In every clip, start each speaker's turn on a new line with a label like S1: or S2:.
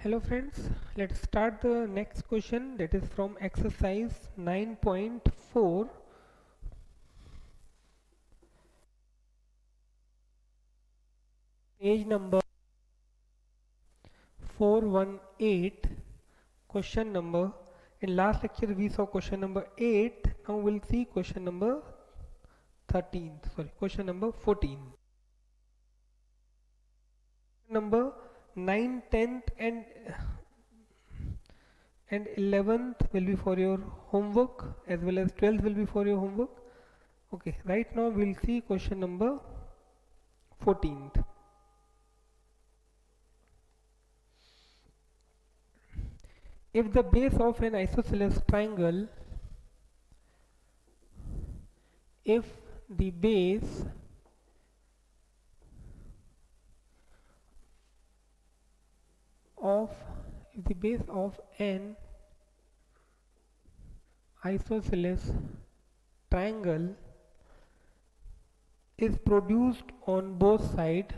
S1: Hello friends, let's start the next question, that is from exercise 9.4, page number 418, question number. In last lecture we saw question number 8, now we'll see question number question number 14. Number 9, 10th and 11th will be for your homework, as well as 12th will be for your homework. Okay, right now we'll see question number 14th. If the base of an isosceles triangle, if the base of an isosceles triangle is produced on both sides,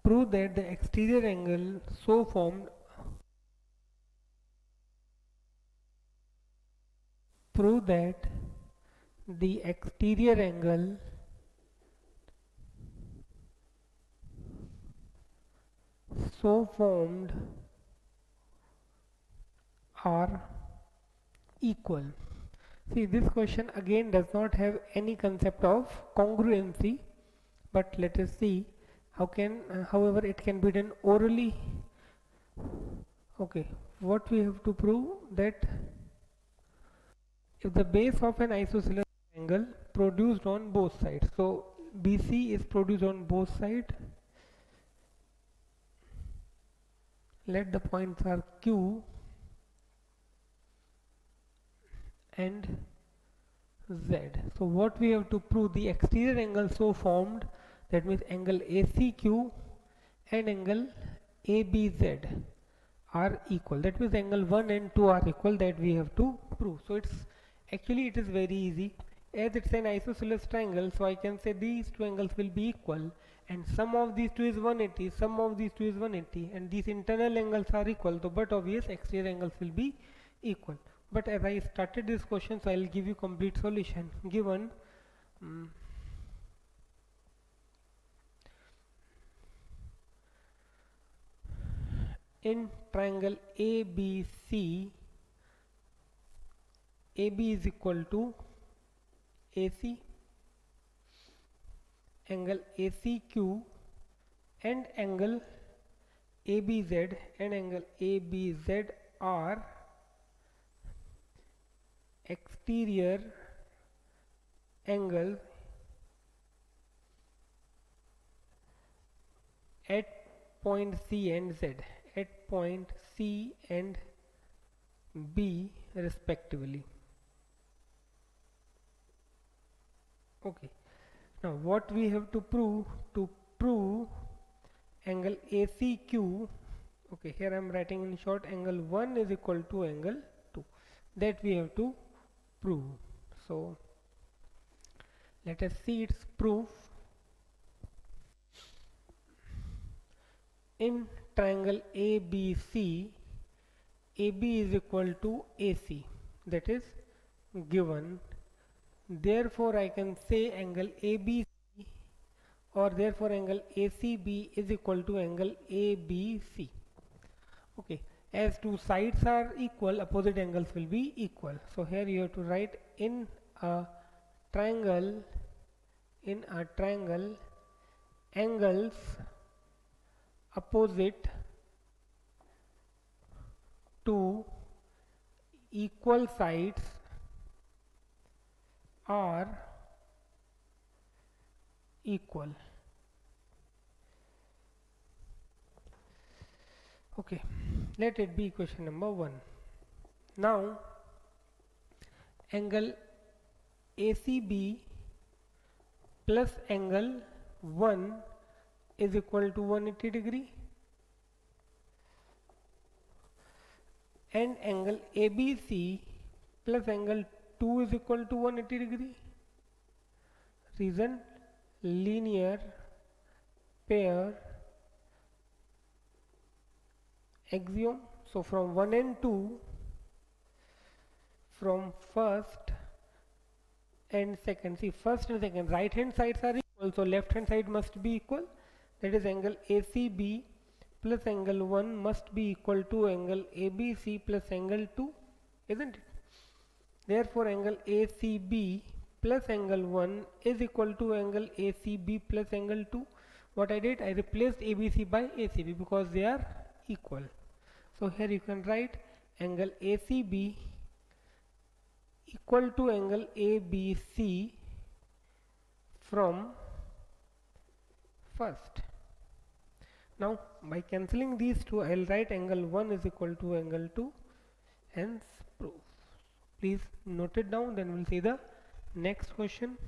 S1: prove that the exterior angle so formed are equal. See, this question again does not have any concept of congruency, but let us see however it can be done orally. Okay, what we have to prove, that if the base of an isosceles triangle produced on both sides, so BC is produced on both sides, let the points are Q and Z. So what we have to prove, the exterior angle so formed, that means angle ACQ and angle ABZ are equal, that means angle 1 and 2 are equal, that we have to prove. So it is very easy, as it's an isosceles triangle, so I can say these two angles will be equal, and sum of these two is 180, sum of these two is 180, and these internal angles are equal, so but obvious exterior angles will be equal. But as I started this question, so I will give you complete solution. Given in triangle ABC, AB is equal to AC, angle ACQ and angle ABZ and angle ABZ are exterior angle at point C and Z, at point C and B respectively. Okay, now what we have to prove? To prove angle ACQ, okay, here I am writing in short, angle 1 is equal to angle 2, that we have to prove. So let us see its proof. In triangle ABC, AB is equal to AC, that is given. Therefore I can say angle ABC, or therefore angle ACB is equal to angle ABC. Okay, as two sides are equal, opposite angles will be equal. So here you have to write, in a triangle angles opposite to equal sides are equal. Okay, let it be equation number 1. Now angle ACB plus angle 1 is equal to 180 degree. and angle ABC plus angle 2 is equal to 180 degree. Reason, linear pair axiom. So from 1 and 2, from first and second, see first and second right hand sides are equal, so left hand side must be equal, that is angle ACB plus angle 1 must be equal to angle ABC plus angle 2, isn't it? Therefore angle ACB plus angle 1 is equal to angle ACB plus angle 2. What I did, I replaced ABC by ACB because they are equal. So here you can write angle ACB equal to angle ABC from first. Now by cancelling these two, I will write angle 1 is equal to angle 2, hence proof. Please note it down, then we will see the next question.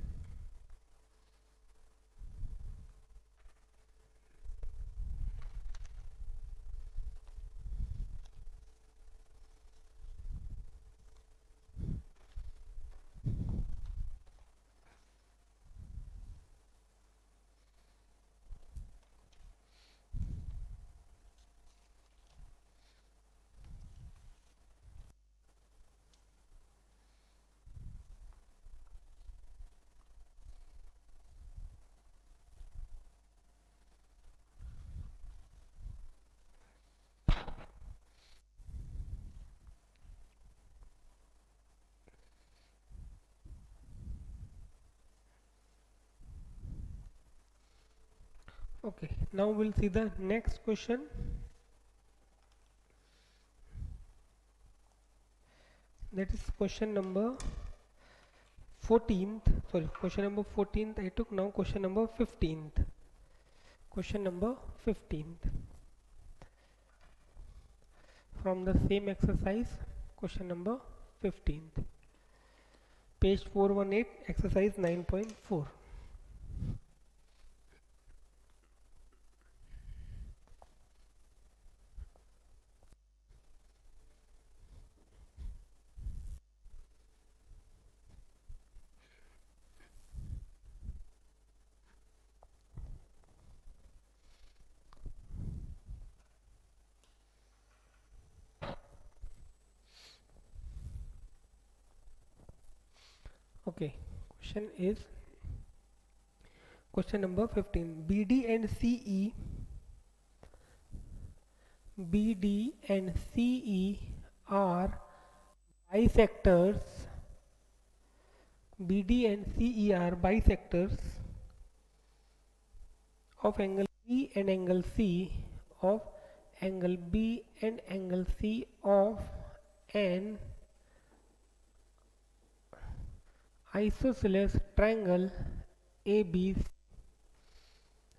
S1: Okay, now we'll see the next question. That is question number 14th. Sorry, question number 14th I took. Now question number 15th. Question number 15th. From the same exercise, question number 15th. Page 418, exercise 9.4. Okay, question number 15. BD and CE are bisectors. BD and CE are bisectors of angle B and angle C, of angle B and angle C of an isosceles triangle AB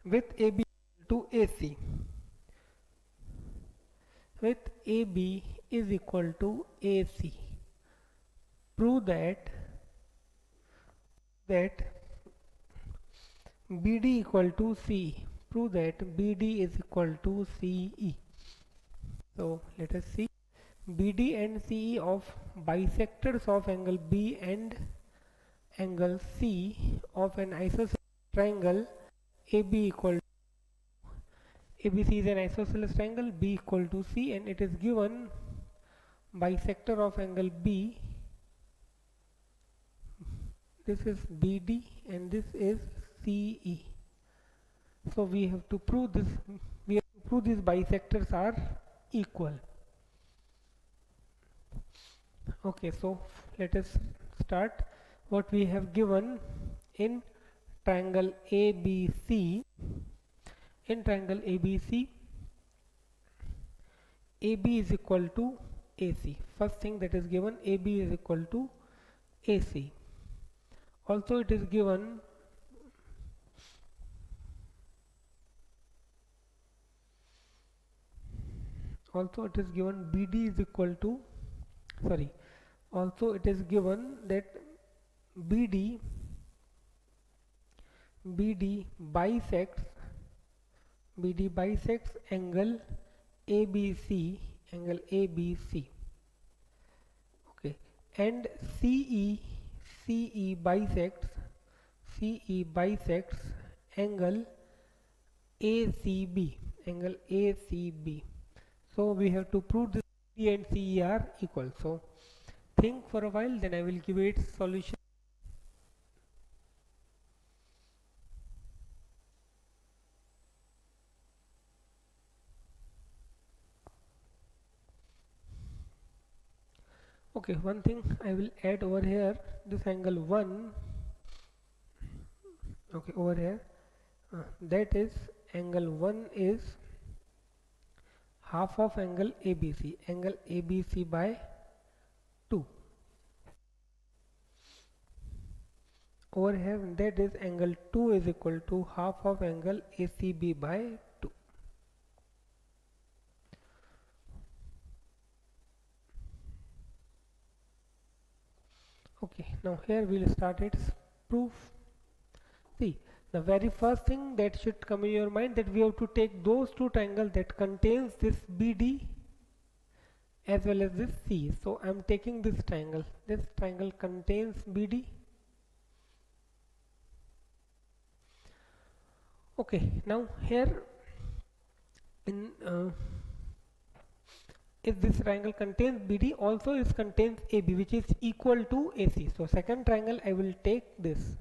S1: with AB to AC, with AB is equal to AC. Prove that BD equal to CE. Prove that BD is equal to CE. So let us see. BD and CE of bisectors of angle B and angle C of an isosceles triangle AB equal to, ABC is an isosceles triangle, B equal to C, and it is given bisector of angle B. This is BD and this is CE. So we have to prove this. We have to prove these bisectors are equal. Okay, so let us start. What we have given in triangle ABC. In triangle ABC, AB is equal to AC. First thing that is given, AB is equal to AC. Also it is given BD is equal to, sorry, also it is given that BD bisects angle ABC, and CE bisects angle ACB, angle ACB. So we have to prove this CD and CE are equal. So think for a while, then I will give it solution. Okay, one thing I will add over here, this angle 1, okay, over here, that is angle 1 is half of angle ABC by 2. Over here, that is angle 2 is equal to half of angle ACB by 2. Okay, now here we'll start its proof. See, the very first thing that should come in your mind, that we have to take those two triangles that contains this BD as well as this C. So I am taking this triangle contains BD. Okay, now here in if this triangle contains BD, also it contains AB, which is equal to AC. So second triangle I will take this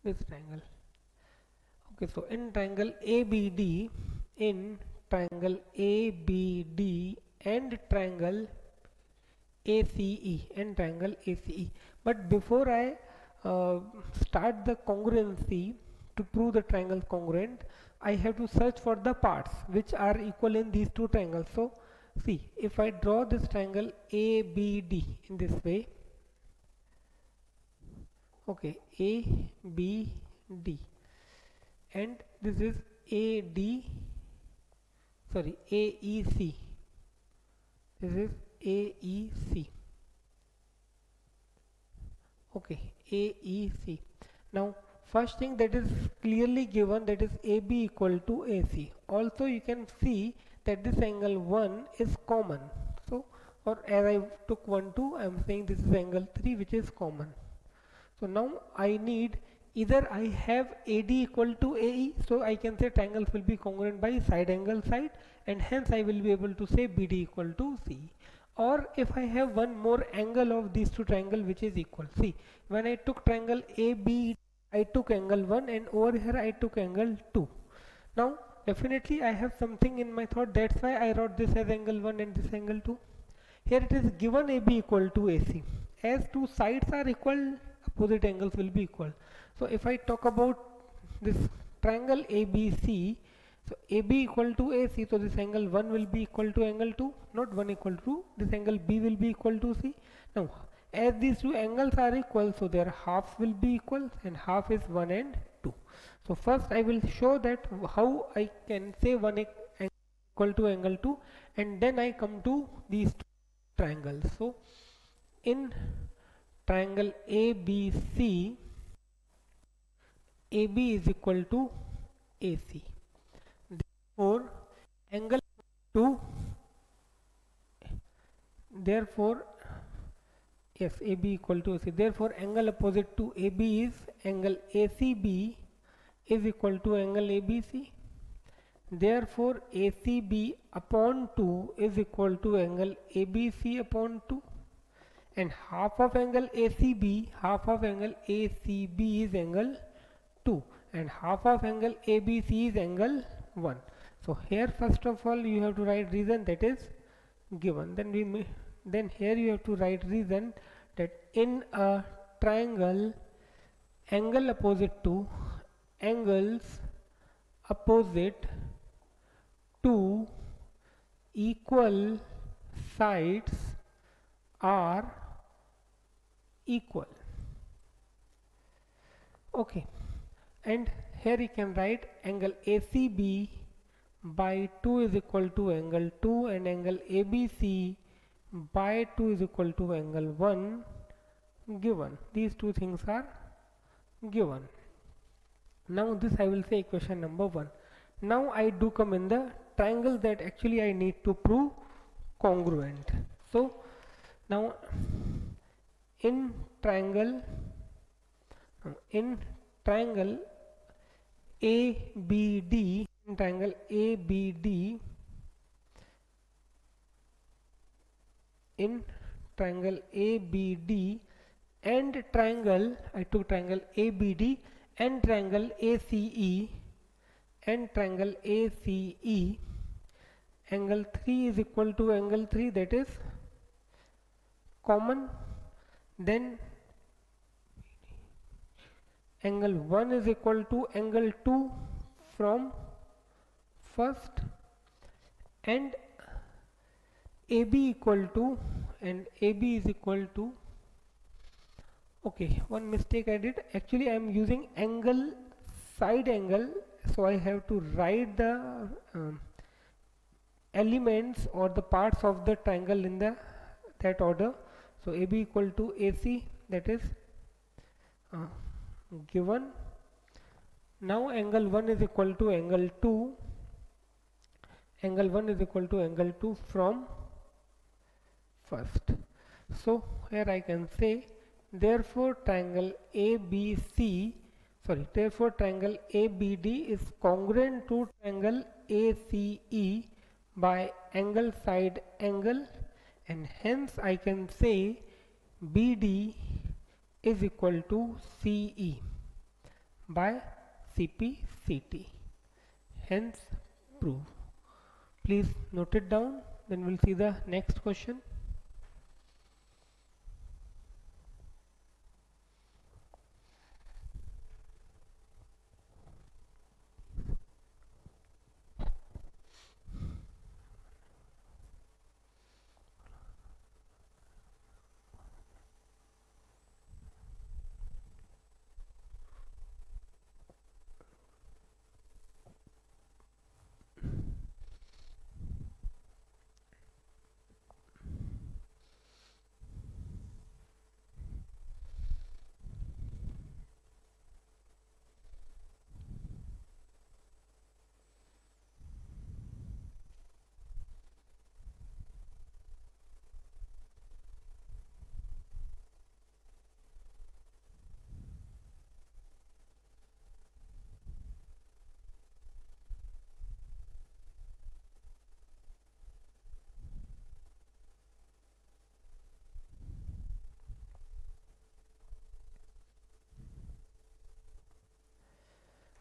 S1: triangle. Okay, so in triangle ABD and triangle ACE. But before I start the congruency to prove the triangle congruent, I have to search for the parts which are equal in these two triangles. So see, if I draw this triangle ABD in this way, okay, ABD, and this is AEC, this is AEC, okay, AEC. Now first thing that is clearly given, that is AB equal to AC. Also you can see that this angle 1 is common. So, or as I took 1, 2, I am saying this is angle 3 which is common. So now I need, either I have AD equal to AE, so I can say triangles will be congruent by side angle side, and hence I will be able to say BD equal to C. Or if I have one more angle of these two triangles which is equal. See, when I took triangle AB, I took angle 1, and over here I took angle 2. Now definitely I have something in my thought, that's why I wrote this as angle 1 and this angle 2. Here it is given AB equal to AC. As two sides are equal, opposite angles will be equal. So if I talk about this triangle ABC, so AB equal to AC, so this angle 1 will be equal to angle 2, not 1 equal to, this angle B will be equal to C. Now as these two angles are equal, so their halves will be equal, and half is 1 and 2. So first I will show that how I can say one angle equal to angle 2, and then I come to these two triangles. So in triangle ABC, AB is equal to AC. Therefore angle 2, therefore yes, AB equal to AC. Therefore angle opposite to AB is angle ACB is equal to angle ABC. Therefore ACB upon 2 is equal to angle ABC upon 2, and half of angle ACB is angle 2, and half of angle ABC is angle 1. So here first of all you have to write reason, that is given. Then here you have to write reason that in a triangle, angle opposite to angles opposite to equal sides are equal. Okay, and here you can write angle ACB by 2 is equal to angle 2, and angle ABC by 2 is equal to angle 1 given. These two things are given. Now this I will say equation number 1. Now I do come in the triangle that actually I need to prove congruent. So Now in triangle in triangle ABD, in triangle ABD, in triangle ABD and triangle, I took triangle ABD and triangle ACE, and triangle ACE, angle 3 is equal to angle 3, that is common. Then angle 1 is equal to angle 2 from first, and AB equal to, and AB is equal to, okay, one mistake I did, actually I am using angle, side angle, so I have to write the elements or the parts of the triangle in the that order. So AB equal to AC, that is given. Now angle 1 is equal to angle 2, angle 1 is equal to angle 2 from first. So here I can say, therefore triangle ABC, therefore triangle ABD is congruent to triangle ACE by angle side angle, and hence I can say BD is equal to CE by CPCT. Hence prove. Please note it down, then we'll see the next question.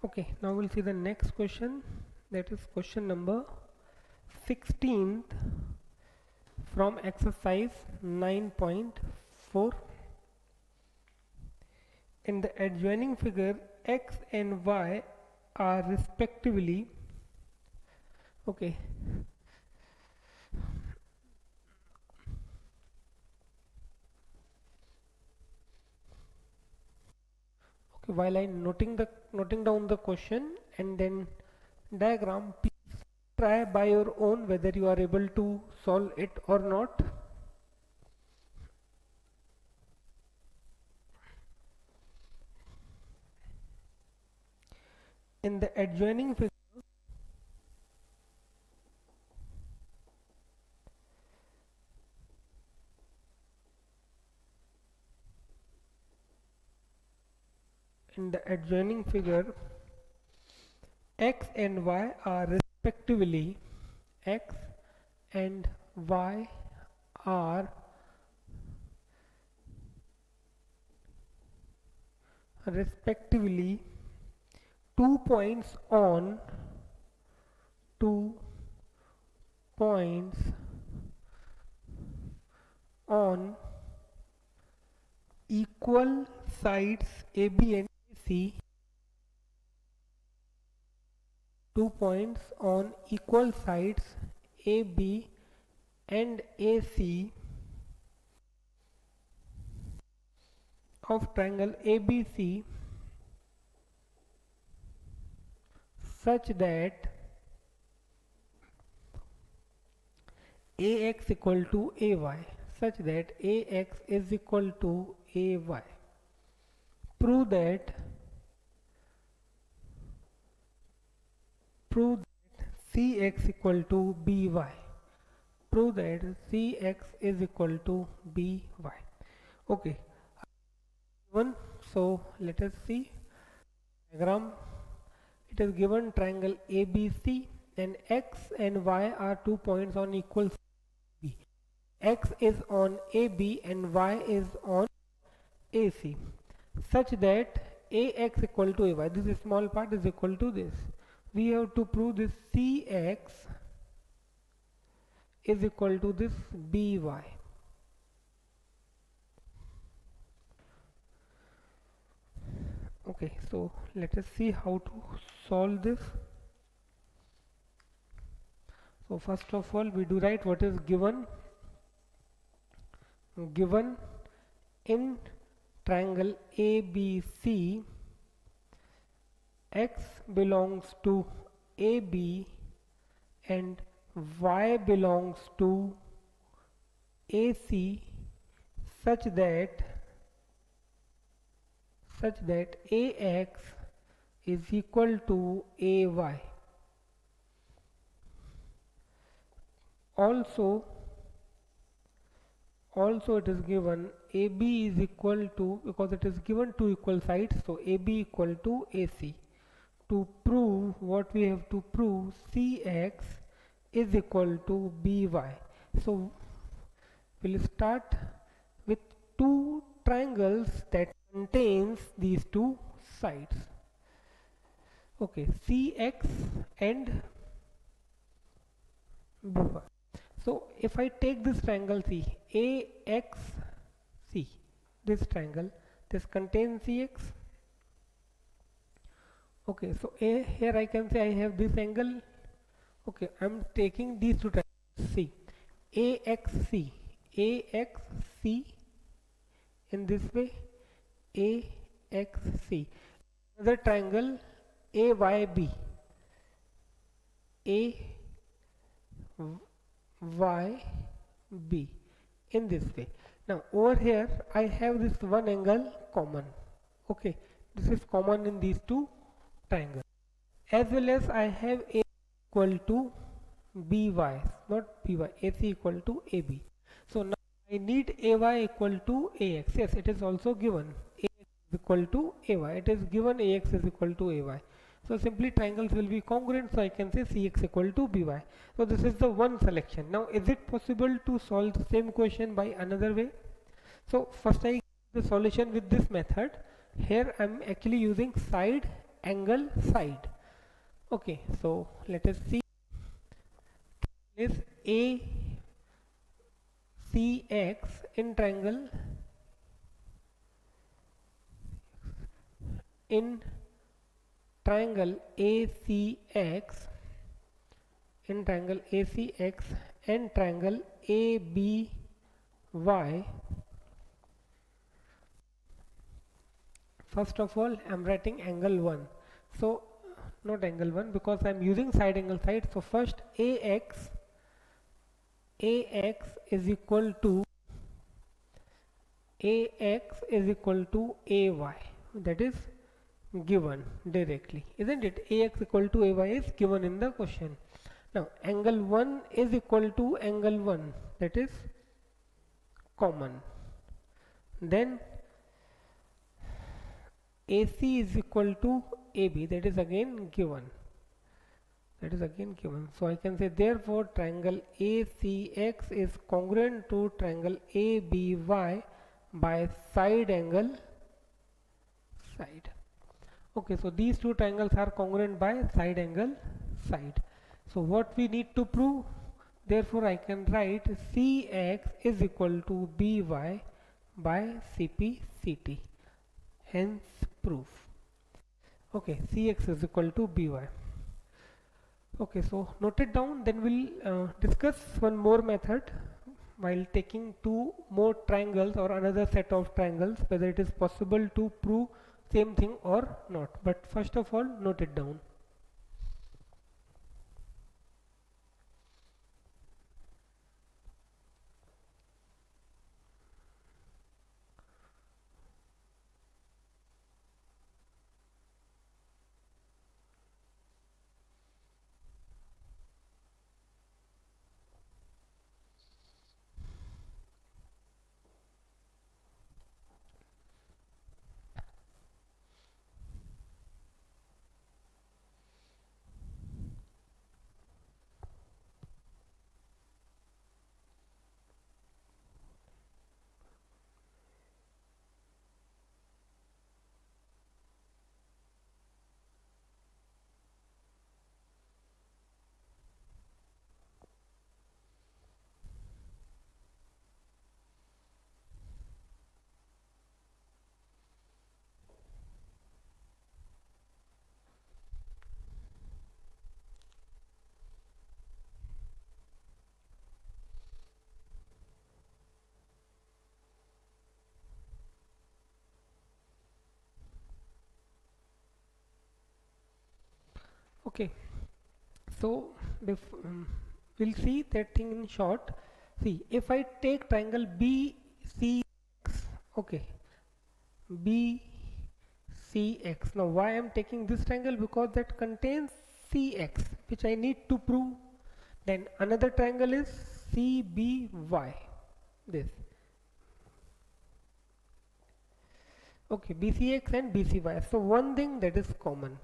S1: Okay, now we'll see the next question, that is question number 16th from exercise 9.4. In the adjoining figure, X and Y are respectively, okay, while I noting down the question and then diagram, please try by your own whether you are able to solve it or not. In the adjoining figure, X and Y are respectively, X and Y are respectively 2 points on, 2 points on equal sides AB and AC, 2 points on equal sides AB and AC of triangle ABC such that AX equal to AY, such that AX is equal to AY. Prove that CX equal to BY. prove that Cx is equal to By. Okay, one. So let us see diagram. It is given triangle ABC and X and Y are 2 points on equal B. X is on AB and Y is on AC such that AX equal to AY. This small part is equal to this. We have to prove this Cx is equal to this By. Okay, so let us see how to solve this. So first of all we do write what is given in triangle ABC. X belongs to AB and Y belongs to AC such that AX is equal to AY. Also it is given AB is equal to, because it is given two equal sides, so AB equal to AC. To prove what we have to prove, Cx is equal to By. So we'll start with two triangles that contains these two sides. Okay, Cx and By. So if I take this triangle C, AXC, this triangle, this contains Cx. Okay, so here I can say I have this angle. Okay, I am taking these two triangles C, AXC in this way, AXC. Another triangle AYB, AYB in this way. Now over here I have this one angle common. Okay, this is common in these two triangles, as well as I have A equal to By, not By, AC equal to AB. So now I need AY equal to AX. Yes, it is also given AX is equal to AY. It is given AX is equal to AY. So simply triangles will be congruent, so I can say Cx equal to By. So this is the one selection. Now is it possible to solve the same question by another way? So first I give the solution with this method. Here I am actually using side, angle, side. Okay, so let us see. Is ACX in triangle ACX and triangle ABY. First of all I am writing angle 1. So not angle 1 because I am using side, angle, side. So first AX is equal to AY, that is given directly, isn't it? AX equal to AY is given in the question. Now angle 1 is equal to angle 1, that is common. Then AC is equal to AB, that is again given. So I can say therefore triangle ACX is congruent to triangle ABY by side, angle, side. Okay, so these two triangles are congruent by side, angle, side. So what we need to prove, therefore I can write Cx is equal to By by CP/CT, hence proof. Okay, Cx is equal to By. Okay, so note it down. Then we'll discuss one more method while taking two more triangles or another set of triangles, whether it is possible to prove same thing or not. But first of all, note it down. Okay, so we'll see that thing in short. See, if I take triangle BCX, okay, BCX. Now why I am taking this triangle? Because that contains CX, which I need to prove. Then another triangle is CBY, this. Okay, BCX and BCY. So one thing that is common.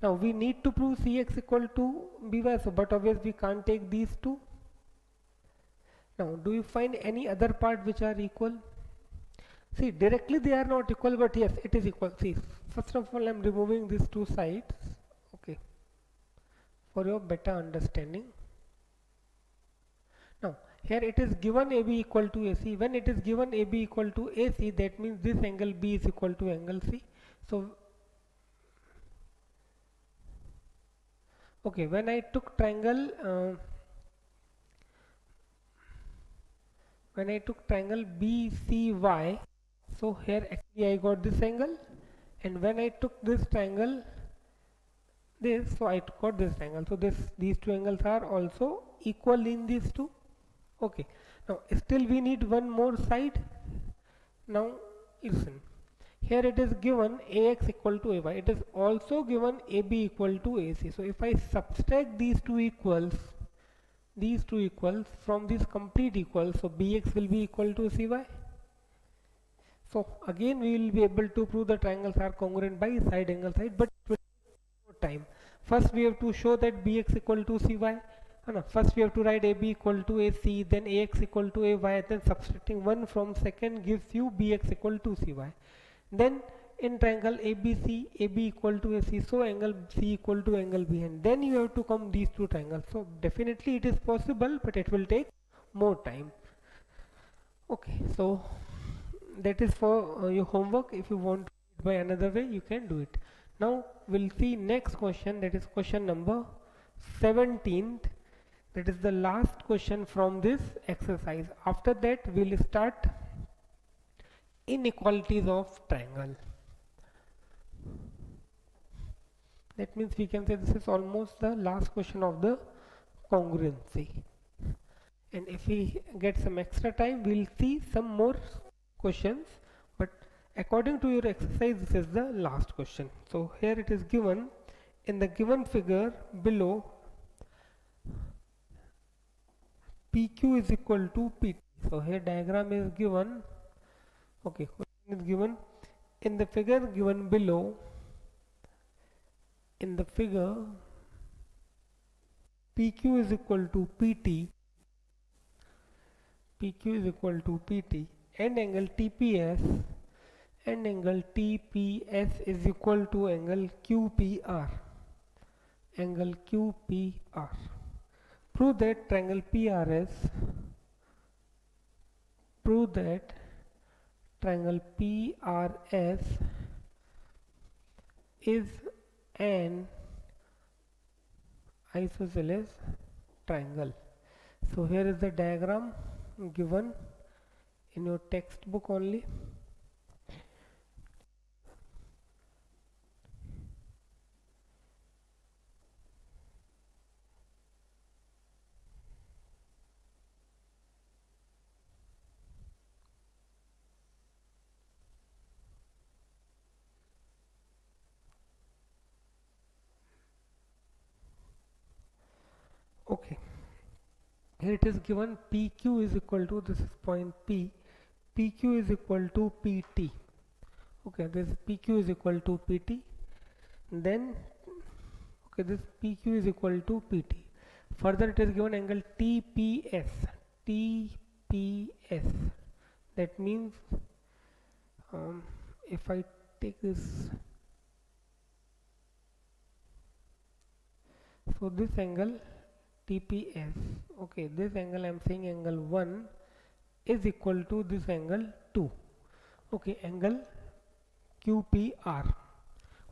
S1: Now we need to prove Cx equal to By, so but obviously we can't take these two. Now do you find any other part which are equal? See, directly they are not equal, but yes, it is equal. See, first of all I am removing these two sides, okay, for your better understanding. Now here it is given AB equal to AC. When it is given AB equal to AC, that means this angle B is equal to angle C. So okay, when I took triangle BCY, so here actually I got this angle, and when I took this triangle this, so I got this angle. So these two angles are also equal in these two. Okay, now still we need one more side. Now listen, here it is given AX equal to AY, it is also given AB equal to AC. So if I subtract these two equals from these complete equals, so BX will be equal to CY. So again we will be able to prove the triangles are congruent by side angle side, but it will take more time. First we have to show that BX equal to CY. No, first we have to write AB equal to AC, then AX equal to AY, then subtracting 1 from second gives you BX equal to CY. Then in triangle ABC, AB equal to AC, so angle C equal to angle B, and then you have to come these two triangles. So definitely it is possible, but it will take more time. Okay, so that is for your homework. If you want to do it by another way, you can do it. Now we'll see next question, that is question number 17th. That is the last question from this exercise. After that we'll start inequalities of triangle. That means we can say this is almost the last question of the congruency, and if we get some extra time we'll see some more questions, but according to your exercise this is the last question. So here it is given in the given figure below, PQ is equal to PT. So here diagram is given, okay, question is given in the figure given below. In the figure PQ is equal to PT, PQ is equal to PT, and angle TPS is equal to angle QPR, angle QPR. Prove that triangle PRS is an isosceles triangle. So here is the diagram given in your textbook only. Okay, here it is given PQ is equal to, this is point P, PQ is equal to PT. Okay, this PQ is equal to PT, then okay, this PQ is equal to PT. Further it is given angle TPS, that means if I take this, so this angle TPS, okay, this angle I am saying angle 1 is equal to this angle 2, okay, angle QPR.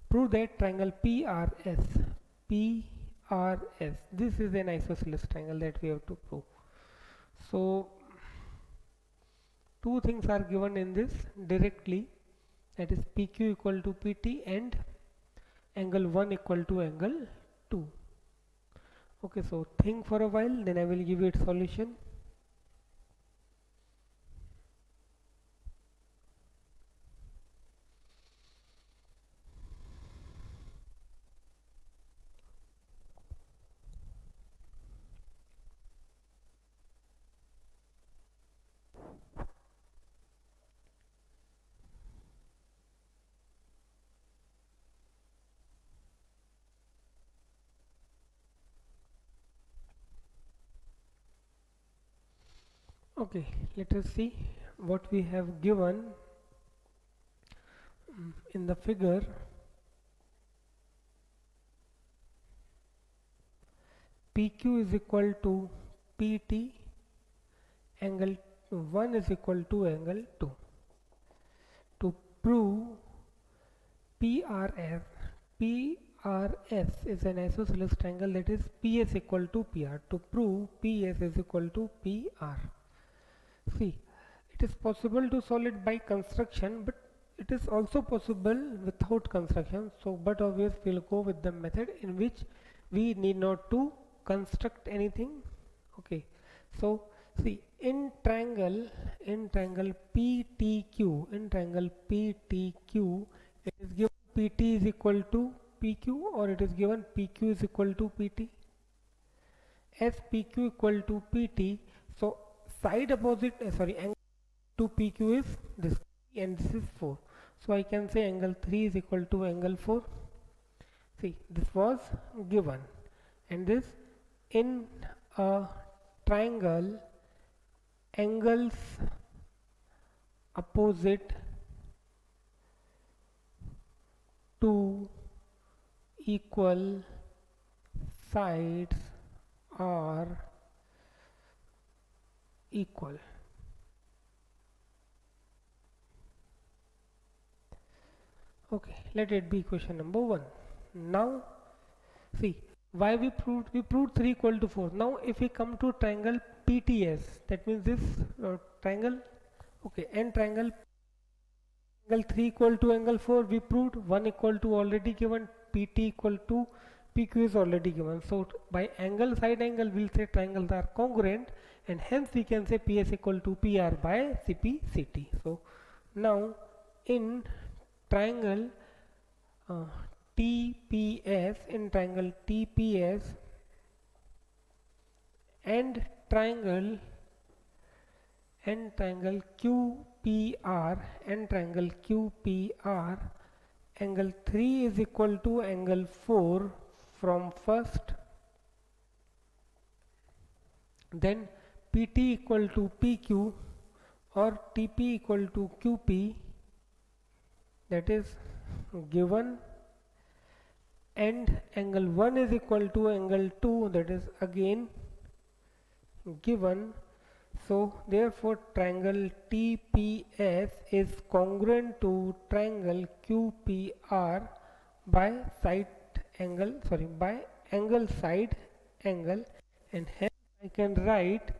S1: Prove that triangle PRS, this is an isosceles triangle that we have to prove. So two things are given in this directly, that is PQ equal to PT and angle 1 equal to angle 2. Okay, so think for a while, then I will give you its solution. Okay, let us see what we have given in the figure. PQ is equal to PT, angle 1 is equal to angle 2. To prove PRS, PRS is an isosceles triangle, that is PS equal to PR. To prove PS is equal to PR. See, it is possible to solve it by construction, but it is also possible without construction. So, but obviously we'll go with the method in which we need not to construct anything. Okay, so see, in triangle PTQ, it is given PT is equal to PQ, or it is given PQ is equal to PT. As PQ equal to PT, so side opposite, angle to PQ is this, and this is 4. So I can say angle 3 is equal to angle 4. See, this was given, and this in a triangle, angles opposite to equal sides are equal. Okay, let it be question number 1. Now see, why we proved 3 equal to 4. Now if we come to triangle PTS, that means this triangle, okay, and triangle angle 3 equal to angle 4, we proved 1 equal to already given, PT equal to PQ is already given. So by angle, side angle, we'll say triangles are congruent, and hence we can say PS equal to PR by CP/CT. So now in triangle TPS, and triangle QPR, angle 3 is equal to angle 4 from first, then PT equal to PQ or TP equal to QP, that is given, and angle 1 is equal to angle 2, that is again given. So therefore triangle TPS is congruent to triangle QPR by angle side angle, and hence I can write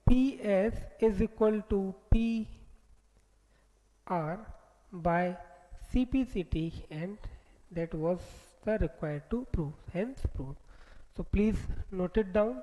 S1: PS is equal to PR by CP/CT, and that was the required to prove, hence proved. So please note it down.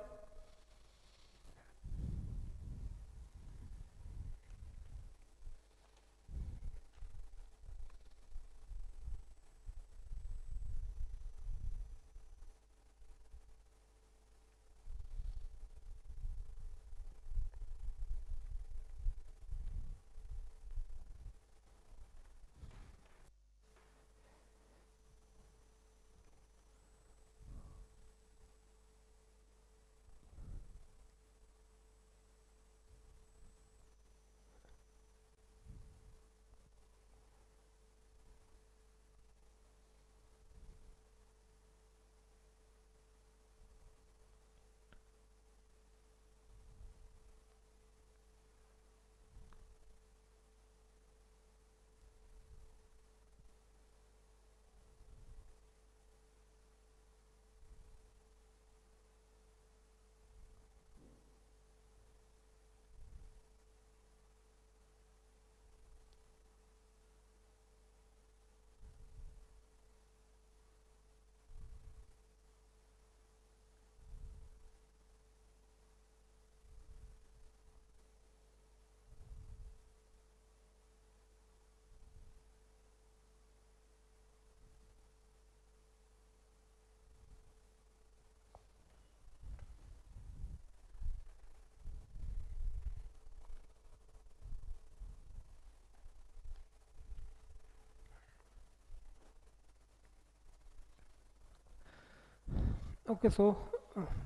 S1: Okay, so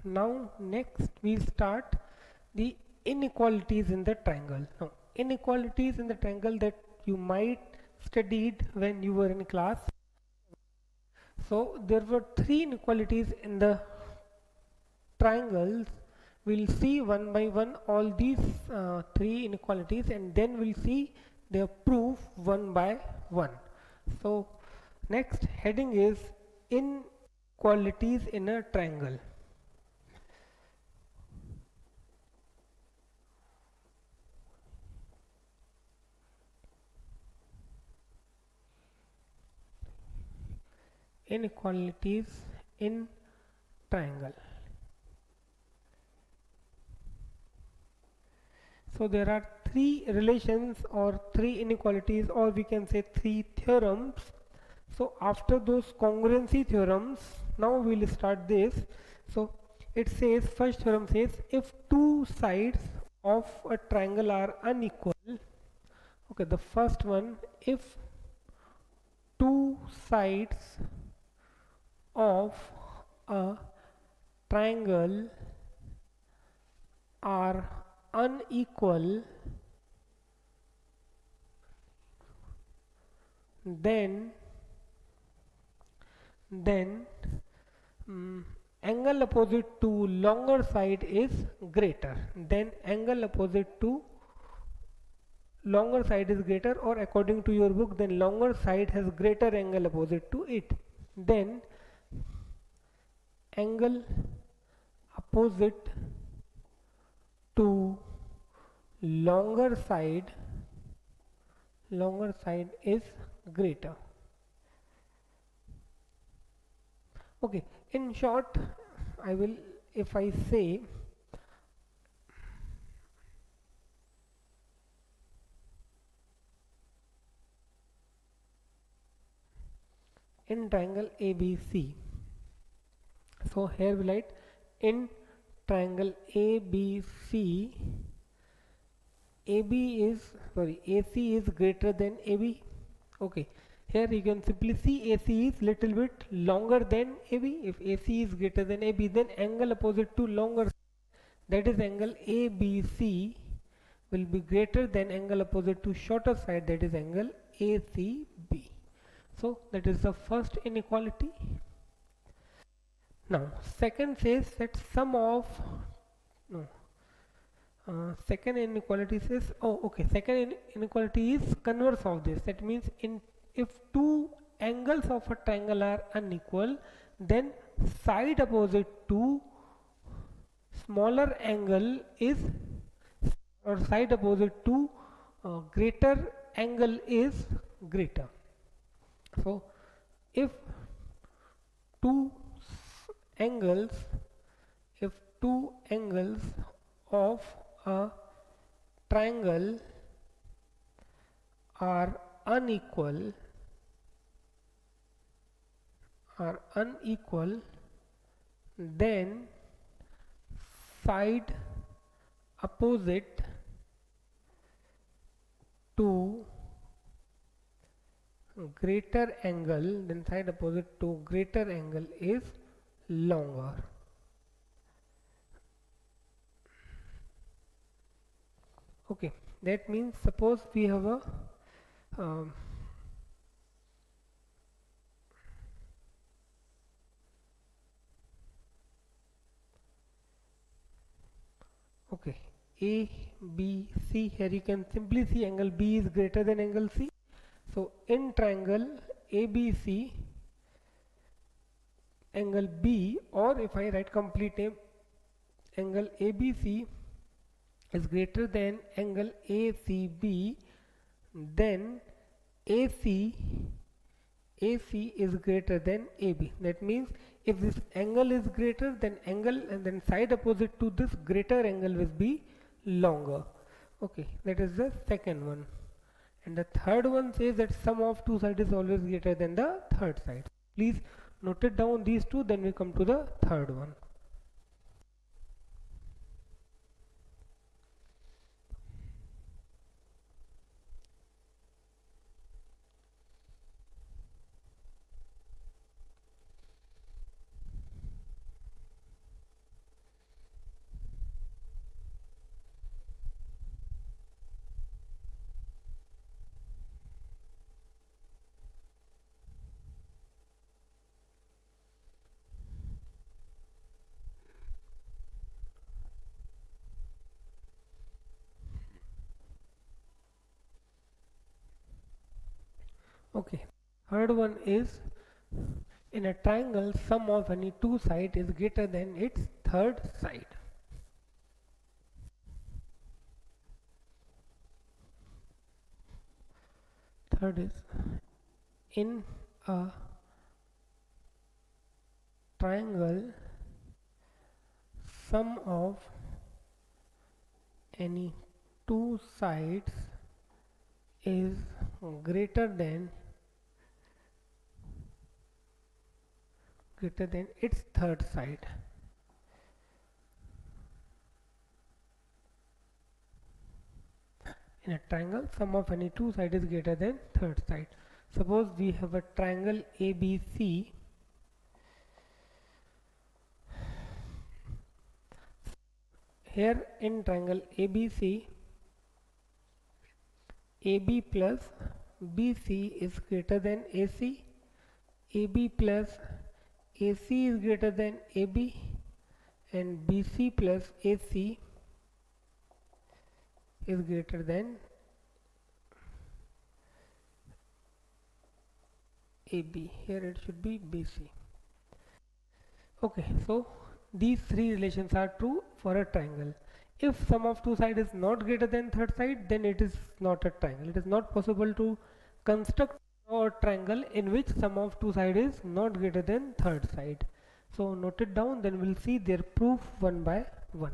S1: now next we start the inequalities in the triangle. Now, inequalities in the triangle that you might studied when you were in class. So there were three inequalities in the triangles. We'll see one by one all these three inequalities, and then we'll see their proof one by one. So next heading is inequalities in a triangle. Inequalities in triangle. So there are three relations or three inequalities, or we can say three theorems. So after those congruency theorems, now we'll start this. So it says, first theorem says, if two sides of a triangle are unequal. Okay, the first one, if two sides of a triangle are unequal, then angle opposite to longer side is greater. Then angle opposite to longer side is greater, or according to your book, then longer side has greater angle opposite to it. Then angle opposite to longer side is greater. Okay, in short, I will, if I say in triangle ABC, so here we write in triangle ABC, AC is greater than AB. Okay, here you can simply see AC is little bit longer than AB. If AC is greater than AB, then angle opposite to longer, that is angle ABC, will be greater than angle opposite to shorter side, that is angle ACB. So that is the first inequality. Now second says that sum of second inequality says, second inequality is converse of this. That means if two angles of a triangle are unequal, then side opposite to smaller angle is, or side opposite to greater angle is greater. So if two angles of a triangle are unequal, then side opposite to greater angle, is longer. Okay, that means suppose we have a okay, A, B, C. Here you can simply see angle B is greater than angle C. So in triangle ABC, angle B, or if I write complete name, angle ABC is greater than angle ACB, then AC is greater than AB. That means if this angle is greater, then angle and then side opposite to this greater angle will be longer. Okay, that is the second one. And the third one says that sum of two sides is always greater than the third side. Please note it down these two, then we come to the third one. Okay, third one is in a triangle sum of any two sides is greater than its third side. Third is in a triangle sum of any two sides is greater than its third side. In a triangle sum of any two sides is greater than third side. Suppose we have a triangle ABC. Here in triangle ABC, AB plus BC is greater than AC, AB plus AC is greater than AB, and BC plus AC is greater than AB. Here it should be BC. Okay, so these three relations are true for a triangle. If sum of two sides is not greater than third side, then it is not a triangle. It is not possible to construct a triangle in which sum of two sides is not greater than third side. So note it down, then we'll see their proof one by one.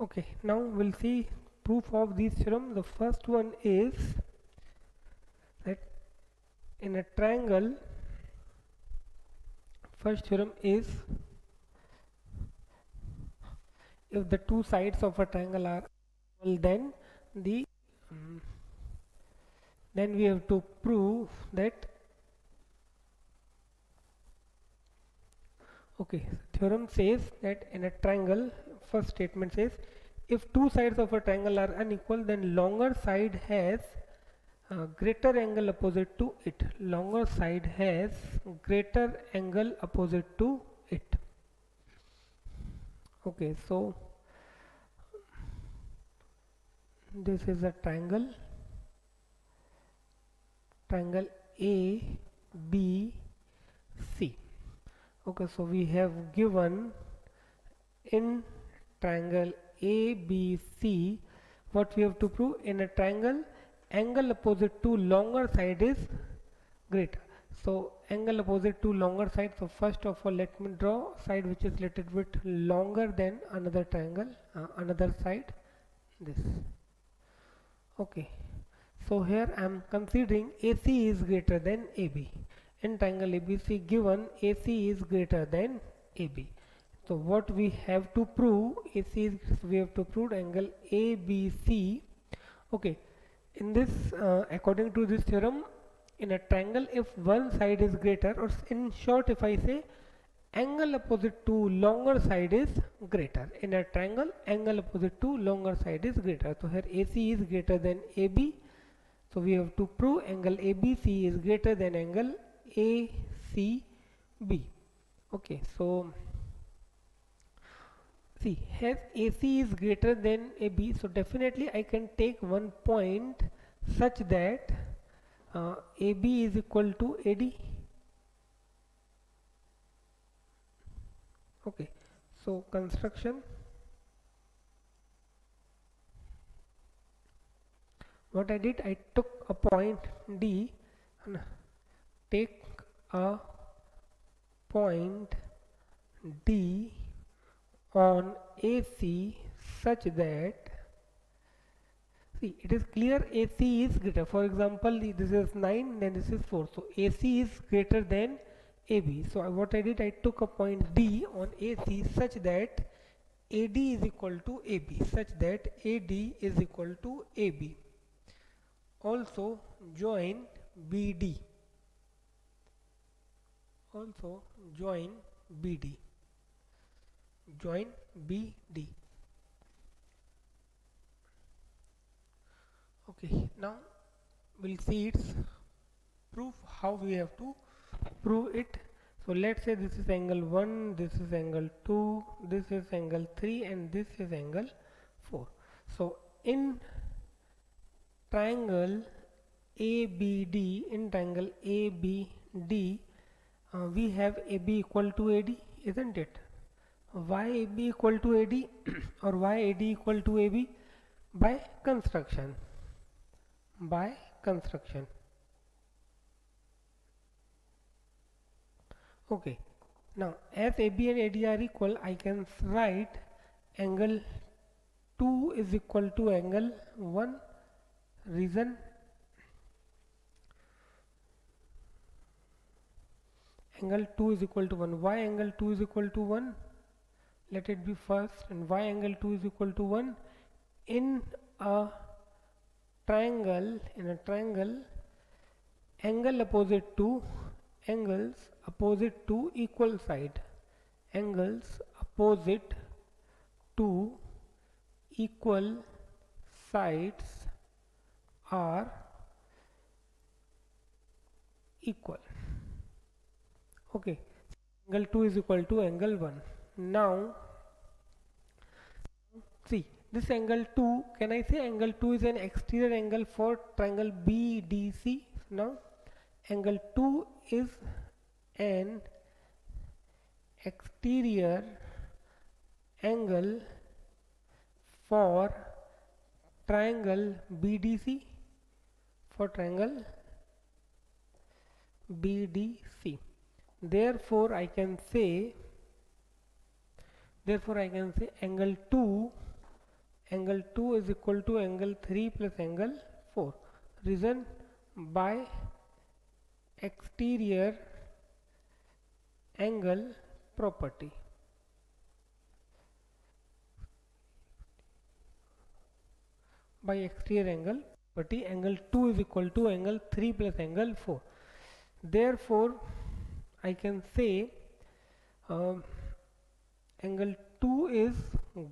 S1: Okay, now we'll see proof of these theorem. The first one is that in a triangle, first theorem is if the two sides of a triangle are equal, then the then we have to prove that okay, theorem says that in a triangle, first statement says if two sides of a triangle are unequal, then longer side has greater angle opposite to it. Longer side has greater angle opposite to it. Okay, so this is a triangle A B C. Okay, so we have given in triangle ABC what we have to prove. In a triangle, angle opposite to longer side is greater. So angle opposite to longer side, so first of all let me draw side which is little bit longer than another triangle, another side, this. Okay, so here I am considering AC is greater than AB. In triangle ABC given AC is greater than AB. So what we have to prove, AC is, we have to prove angle ABC. Okay, in this according to this theorem, in a triangle if one side is greater, or in short if I say angle opposite to longer side is greater. In a triangle, angle opposite to longer side is greater. So here AC is greater than AB. So we have to prove angle ABC is greater than angle ACB. Okay, so see, here AC is greater than AB, so definitely I can take one point such that AB is equal to AD. Okay, so construction, what I did, I took a point D and take a point D on AC such that, see, it is clear AC is greater. For example, this is 9, then this is 4. So AC is greater than AB. So what I did, I took a point D on AC such that AD is equal to AB, such that AD is equal to AB. Also join BD. Also join BD. Join BD. Okay, now we'll see its proof, how we have to prove it. So let's say this is angle 1, this is angle 2, this is angle 3, and this is angle 4. So in triangle ABD, we have AB equal to AD, isn't it? Why AB equal to AD or why AD equal to AB? By construction. By construction. Okay, now as AB and AD are equal, I can write angle 2 is equal to angle 1. Reason, angle 2 is equal to 1. Why angle 2 is equal to 1? Let it be first. And why angle 2 is equal to 1? In a triangle, angle opposite to angles opposite to equal side, angles opposite to equal sides are equal. Okay, angle 2 is equal to angle 1. Now see, this angle 2, can I say angle 2 is an exterior angle for triangle BDC? Now angle 2 is an exterior angle for triangle BDC, for triangle BDC. Therefore I can say angle 2 is equal to angle 3 plus angle 4. Reason, by exterior angle property. By exterior angle property, angle 2 is equal to angle 3 plus angle 4. Therefore I can say angle 2 is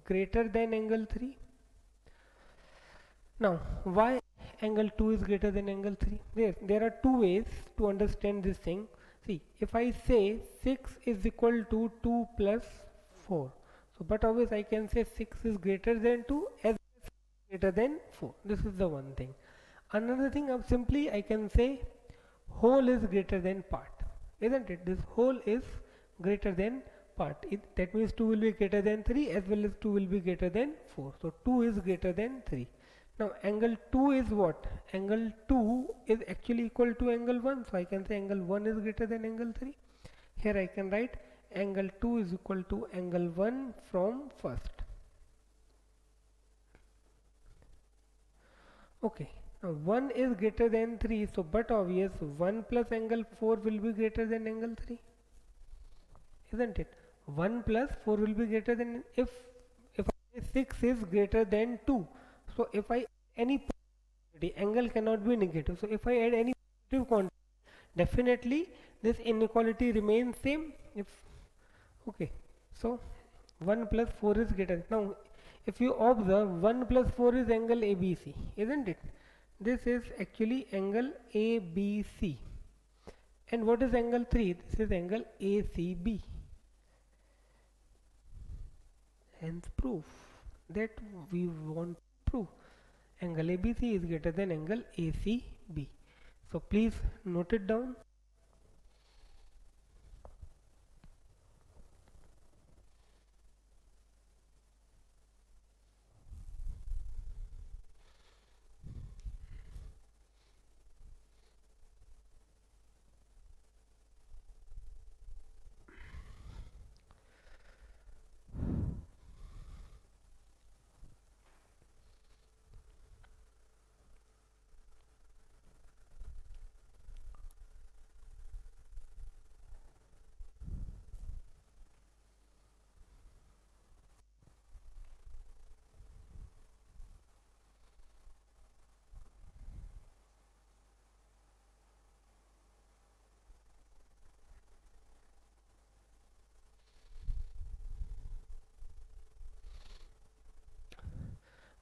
S1: greater than angle 3. Now why angle 2 is greater than angle 3? There are two ways to understand this thing. See, if I say 6 is equal to 2 plus 4, so but always I can say 6 is greater than 2 as greater than 4. This is the one thing. Another thing, of simply I can say whole is greater than part, isn't it? This whole is greater than part. That means 2 will be greater than 3 as well as 2 will be greater than 4. So 2 is greater than 3. Now angle 2 is what? Angle 2 is actually equal to angle 1. So I can say angle 1 is greater than angle 3. Here I can write angle 2 is equal to angle 1 from first. Okay, now 1 is greater than 3, so but obvious 1 plus angle 4 will be greater than angle 3, isn't it? 1 plus 4 will be greater than, if 6 is greater than 2, so if I any quantity, angle cannot be negative, so if I add any positive quantity, definitely this inequality remains same. If okay, so 1 plus 4 is greater. Now if you observe, 1 plus 4 is angle ABC, isn't it? This is actually angle ABC. And what is angle 3? This is angle ACB. Hence proof that we want to prove. angle ABC is greater than angle ACB. So please note it down.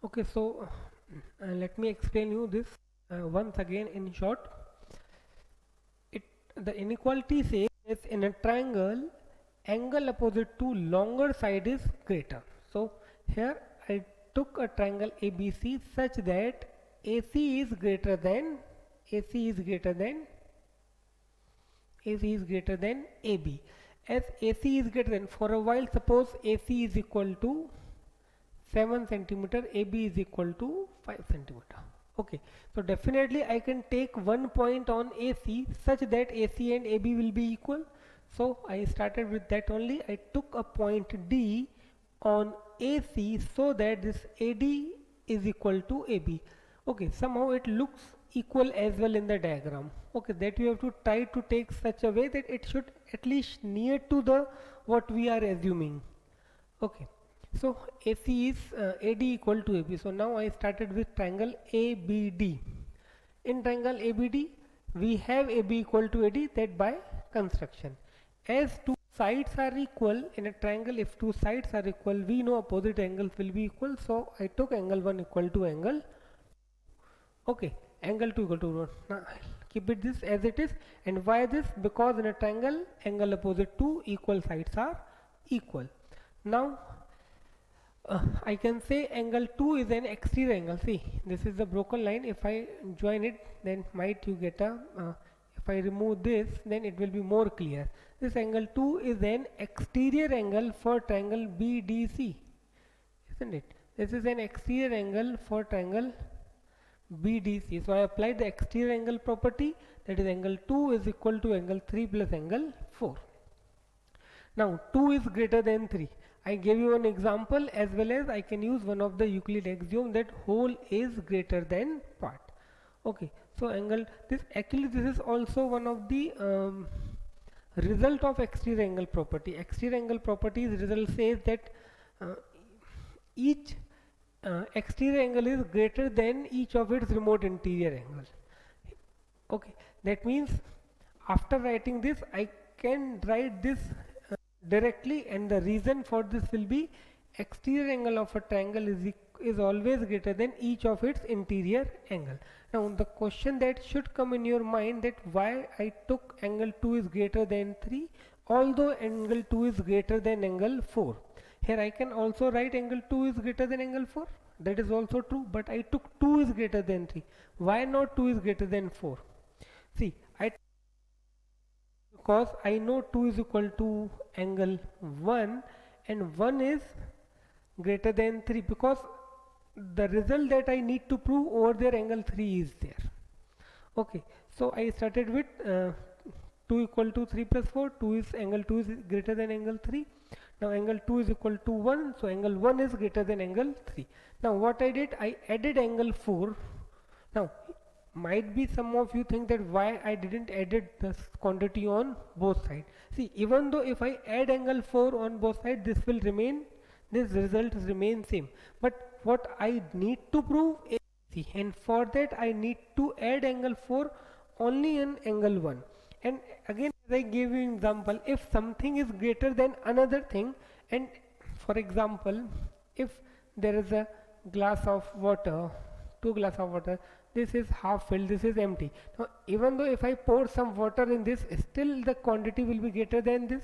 S1: Okay, so let me explain you this once again in short. The inequality says that in a triangle, angle opposite to longer side is greater. So here I took a triangle ABC such that AC is greater than AC is greater than AC is greater than AB. As AC is greater than, for a while suppose AC is equal to 7 centimeter, AB is equal to 5 centimeter. Okay, so definitely I can take one point on AC such that AC and AB will be equal. So I started with that only. I took a point D on AC so that this AD is equal to AB. Okay, somehow it looks equal as well in the diagram. Okay, that you have to try to take such a way that it should at least near to the what we are assuming. Okay, so AC is AD equal to AB. So now I started with triangle ABD. In triangle ABD, we have AB equal to AD, that by construction. As two sides are equal in a triangle, if two sides are equal, we know opposite angles will be equal. So I took angle 1 equal to angle. Okay, angle 2 equal to 1. Now I'll keep it this as it is. And why this? Because in a triangle, angle opposite to equal sides are equal. Now I can say angle 2 is an exterior angle. See, this is the broken line. If I join it, then might you get a if I remove this, then it will be more clear. This angle 2 is an exterior angle for triangle BDC, isn't it? This is an exterior angle for triangle BDC. So I applied the exterior angle property, that is angle 2 is equal to angle 3 plus angle 4. Now 2 is greater than 3. I gave you an example, as well as I can use one of the Euclid axiom that whole is greater than part. Okay, so angle, this is also one of the result of exterior angle property. Exterior angle properties result says that each exterior angle is greater than each of its remote interior angle. Okay, that means after writing this, I can write this directly, and the reason for this will be exterior angle of a triangle is always greater than each of its interior angle. Now the question that should come in your mind, that why I took angle 2 is greater than 3 although angle 2 is greater than angle 4. Here I can also write angle 2 is greater than angle 4, that is also true, but I took 2 is greater than 3. Why not 2 is greater than 4? See, because I know 2 is equal to angle 1 and 1 is greater than 3, because the result that I need to prove over there, angle 3 is there. Okay, so I started with 2 equal to 3 plus 4, angle 2 is greater than angle 3. Now angle 2 is equal to 1, so angle 1 is greater than angle 3. Now what I did, I added angle 4. Now might be some of you think that why I didn't added this quantity on both sides. See, even though if I add angle 4 on both sides, this will remain, this result remain same. But what I need to prove is C, and for that I need to add angle 4 only in angle 1. And again, as I gave you an example, if something is greater than another thing, and for example, if there is a glass of water, 2 glass of water, this is half filled, this is empty. Now even though if I pour some water in this, still the quantity will be greater than this,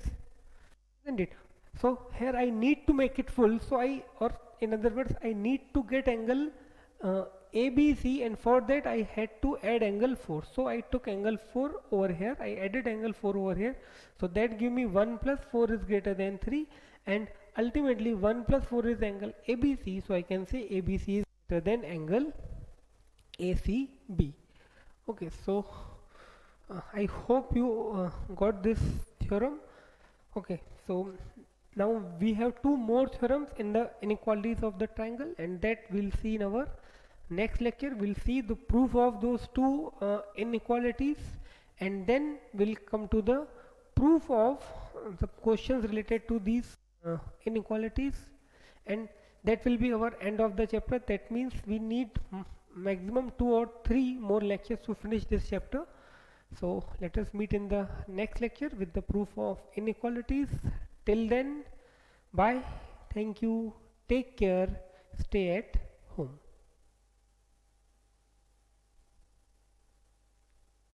S1: isn't it? So here I need to make it full, so or in other words, I need to get angle ABC, and for that I had to add angle 4. So I took angle 4 over here, I added angle 4 over here, so that give me 1 plus 4 is greater than 3, and ultimately 1 plus 4 is angle ABC, so I can say ABC is greater than angle ACB. Okay, so I hope you got this theorem. Okay, so now we have two more theorems in the inequalities of the triangle, and that we'll see in our next lecture. We'll see the proof of those two inequalities, and then we'll come to the proof of the questions related to these inequalities, and that will be our end of the chapter. That means we need maximum 2 or 3 more lectures to finish this chapter. So let us meet in the next lecture with the proof of inequalities. Till then, bye, thank you, take care, stay at home.